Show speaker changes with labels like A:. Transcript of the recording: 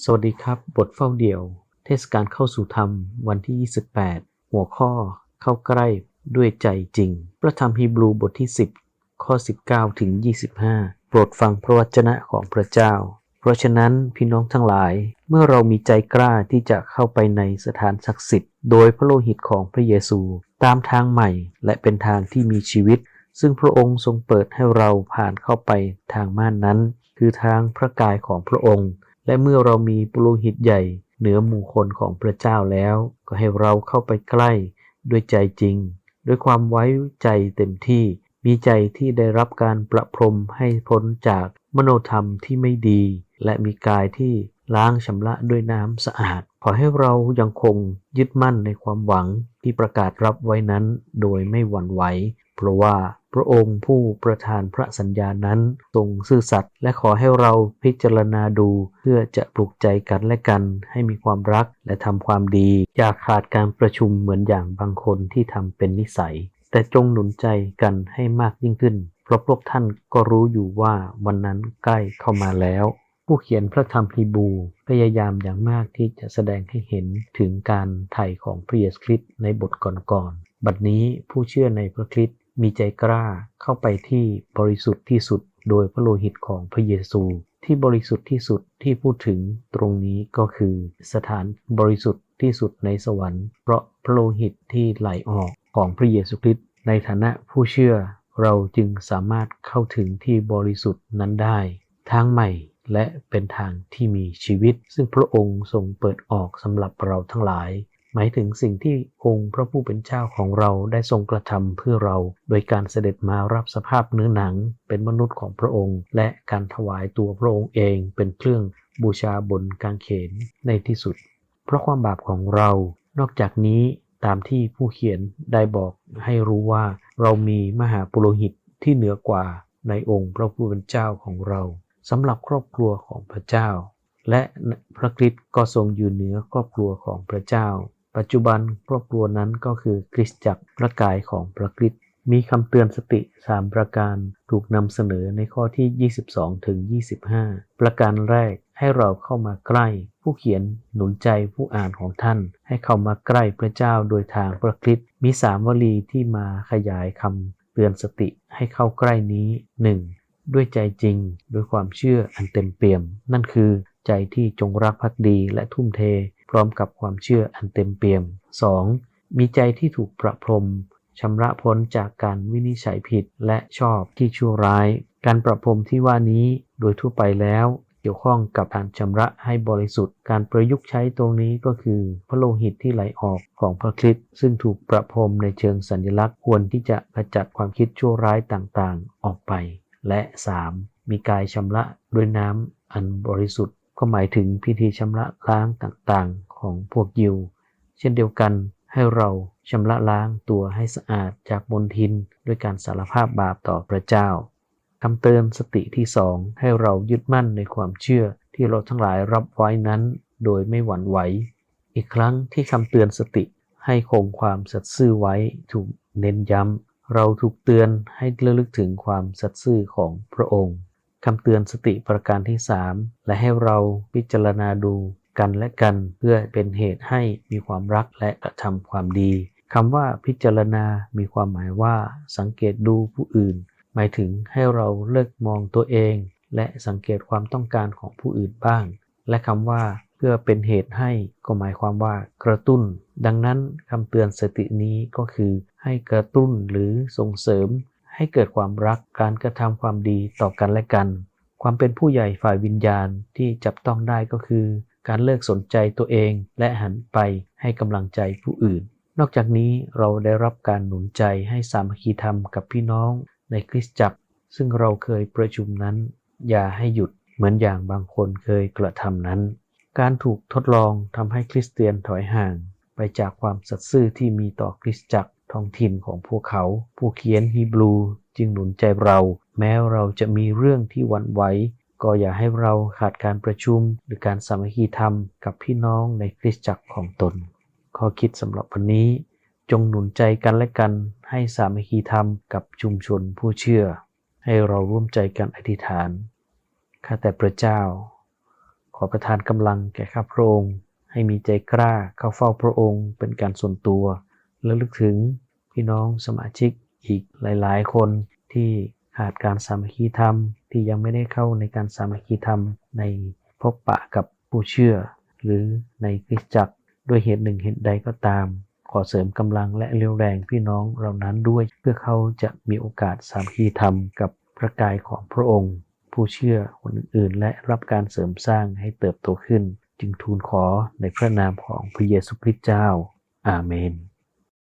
A: สวัสดีครับบทเฝ้าเดี่ยวเทศกาลเข้าสู่ธรรมวันที่28หัวข้อเข้าใกล้ด้วยใจจริงพระธรรมฮีบรูบทที่10ข้อ19ถึง25โปรดฟังพระวจนะของพระเจ้าเพราะฉะนั้นพี่น้องทั้งหลายเมื่อเรามีใจกล้าที่จะเข้าไปในสถานศักดิ์สิทธิ์โดยพระโลหิตของพระเยซูตามทางใหม่และเป็นทางที่มีชีวิตซึ่งพระองค์ทรงเปิดให้เราผ่านเข้าไปทางม่านนั้นคือทางพระกายของพระองค์และเมื่อเรามีปุโรหิตใหญ่เหนือหมู่คนของพระเจ้าแล้วก็ให้เราเข้าไปใกล้ด้วยใจจริงด้วยความไว้ใจเต็มที่มีใจที่ได้รับการประพรมให้พ้นจากมโนธรรมที่ไม่ดีและมีกายที่ล้างชำระด้วยน้ำสะอาดขอให้เรายังคงยึดมั่นในความหวังที่ประกาศรับไว้นั้นโดยไม่หวั่นไหวเพราะว่าพระองค์ผู้ประทานพระสัญญานั้นทรงซื่อสัตย์และขอให้เราพิจารณาดูเพื่อจะปลุกใจกันและกันให้มีความรักและทำความดีอย่าขาดการประชุมเหมือนอย่างบางคนที่ทำเป็นนิสัยแต่จงหนุนใจกันให้มากยิ่งขึ้นเพราะพวกท่านก็รู้อยู่ว่าวันนั้นใกล้เข้ามาแล้วผู้เขียนพระธรรมฮีบรูพยายามอย่างมากที่จะแสดงให้เห็นถึงการไถ่ของพระเยซูคริสต์ในบทก่อนๆบัดนี้ผู้เชื่อในพระคริสต์มีใจกล้าเข้าไปที่บริสุทธิ์ที่สุดโดยพระโลหิตของพระเยซูที่บริสุทธิ์ที่สุดที่พูดถึงตรงนี้ก็คือสถานบริสุทธิ์ที่สุดในสวรรค์เพราะพระโลหิตที่ไหลออกของพระเยซูคริสต์ในฐานะผู้เชื่อเราจึงสามารถเข้าถึงที่บริสุทธิ์นั้นได้ทางใหม่และเป็นทางที่มีชีวิตซึ่งพระองค์ทรงเปิดออกสำหรับเราทั้งหลายหมายถึงสิ่งที่องค์พระผู้เป็นเจ้าของเราได้ทรงกระทำเพื่อเราโดยการเสด็จมารับสภาพเนื้อหนังเป็นมนุษย์ของพระองค์และการถวายตัวพระองค์เองเป็นเครื่องบูชาบนกางเขนในที่สุดเพราะความบาปของเรานอกจากนี้ตามที่ผู้เขียนได้บอกให้รู้ว่าเรามีมหาปุโรหิตที่เหนือกว่าในองค์พระผู้เป็นเจ้าของเราสำหรับครอบครัวของพระเจ้าและพระคริสต์ก็ทรงอยู่เหนือครอบครัวของพระเจ้าปัจจุบันครอบครัวนั้นก็คือคริสตจักรพระกายของพระคริสต์มีคำเตือนสติ3ประการถูกนำเสนอในข้อที่22ถึง25ประการแรกให้เราเข้ามาใกล้ผู้เขียนหนุนใจผู้อ่านของท่านให้เข้ามาใกล้พระเจ้าโดยทางพระคริสต์มี3วลีที่มาขยายคำเตือนสติให้เข้าใกล้นี้ 1. ด้วยใจจริงด้วยความเชื่ออันเต็มเปี่ยมนั่นคือใจที่จงรักภักดีและทุ่มเทพร้อมกับความเชื่ออันเต็มเปี่ยม 2. มีใจที่ถูกประพรมชำระพ้นจากการวินิจฉัยผิดและชอบที่ชั่วร้ายการประพรมที่ว่านี้โดยทั่วไปแล้วเกี่ยวข้องกับการชำระให้บริสุทธิ์การประยุกต์ใช้ตรงนี้ก็คือพระโลหิตที่ไหลออกของพระคริสต์ซึ่งถูกประพรมในเชิงสัญลักษณ์ควรที่จะขจัดความคิดชั่วร้ายต่างๆออกไปและ 3. มีกายชำระด้วยน้ำอันบริสุทธิ์ก็หมายถึงพิธีชำระล้างต่างๆของพวกยิวเช่นเดียวกันให้เราชำระล้างตัวให้สะอาดจากมลทินด้วยการสารภาพบาปต่อพระเจ้าคำเตือนสติที่2ให้เรายึดมั่นในความเชื่อที่เราทั้งหลายรับไว้นั้นโดยไม่หวั่นไหวอีกครั้งที่คำเตือนสติให้คงความสัตย์ซื่อไว้ถูกเน้นย้ำเราถูกเตือนให้ระลึกถึงความสัตย์ซื่อของพระองค์คำเตือนสติประการที่3และให้เราพิจารณาดูกันและกันเพื่อเป็นเหตุให้มีความรักและกระทำความดีคำว่าพิจารณามีความหมายว่าสังเกตดูผู้อื่นหมายถึงให้เราเลิกมองตัวเองและสังเกตความต้องการของผู้อื่นบ้างและคำว่าเพื่อเป็นเหตุให้ก็หมายความว่ากระตุ้นดังนั้นคำเตือนสตินี้ก็คือให้กระตุ้นหรือส่งเสริมให้เกิดความรักการกระทำความดีต่อกันและกันความเป็นผู้ใหญ่ฝ่ายวิญญาณที่จับต้องได้ก็คือการเลิกสนใจตัวเองและหันไปให้กำลังใจผู้อื่นนอกจากนี้เราได้รับการหนุนใจให้สามัคคีธรรมกับพี่น้องในคริสตจักรซึ่งเราเคยประชุมนั้นอย่าให้หยุดเหมือนอย่างบางคนเคยกระทำนั้นการถูกทดลองทำให้คริสเตียนถอยห่างไปจากความสัตย์ซื่อที่มีต่อคริสตจักรท้องถิ่นของพวกเขาผู้เขียนฮีบรูจึงหนุนใจเราแม้เราจะมีเรื่องที่หวั่นไหวก็อย่าให้เราขาดการประชุมหรือการสามัคคีธรรมกับพี่น้องในคริสตจักรของตนข้อคิดสำหรับวันนี้จงหนุนใจกันและกันให้สามัคคีธรรมกับชุมชนผู้เชื่อให้เราร่วมใจกันอธิษฐานข้าแต่พระเจ้าข อประทานกำลังแก่ข้าพระองค์ให้มีใจกล้าเข้าเฝ้าพระองค์เป็นการส่วนตัวและลึกถึงพี่น้องสมาชิกอีกหลายๆคนที่ขาดการสามัคคีธรรมที่ยังไม่ได้เข้าในการสามัคคีธรรมในพบปะกับผู้เชื่อหรือในคริสตจักรด้วยเหตุหนึ่งเหตุใดก็ตามขอเสริมกำลังและเรี่ยวแรงพี่น้องเหล่านั้นด้วยเพื่อเขาจะมีโอกาสสามัคคีธรรมกับพระกายของพระองค์ผู้เชื่อคนอื่นๆและรับการเสริมสร้างให้เติบโตขึ้นจึงทูลขอในพระนามของพระเยซูคริสต์เจ้าอาเมน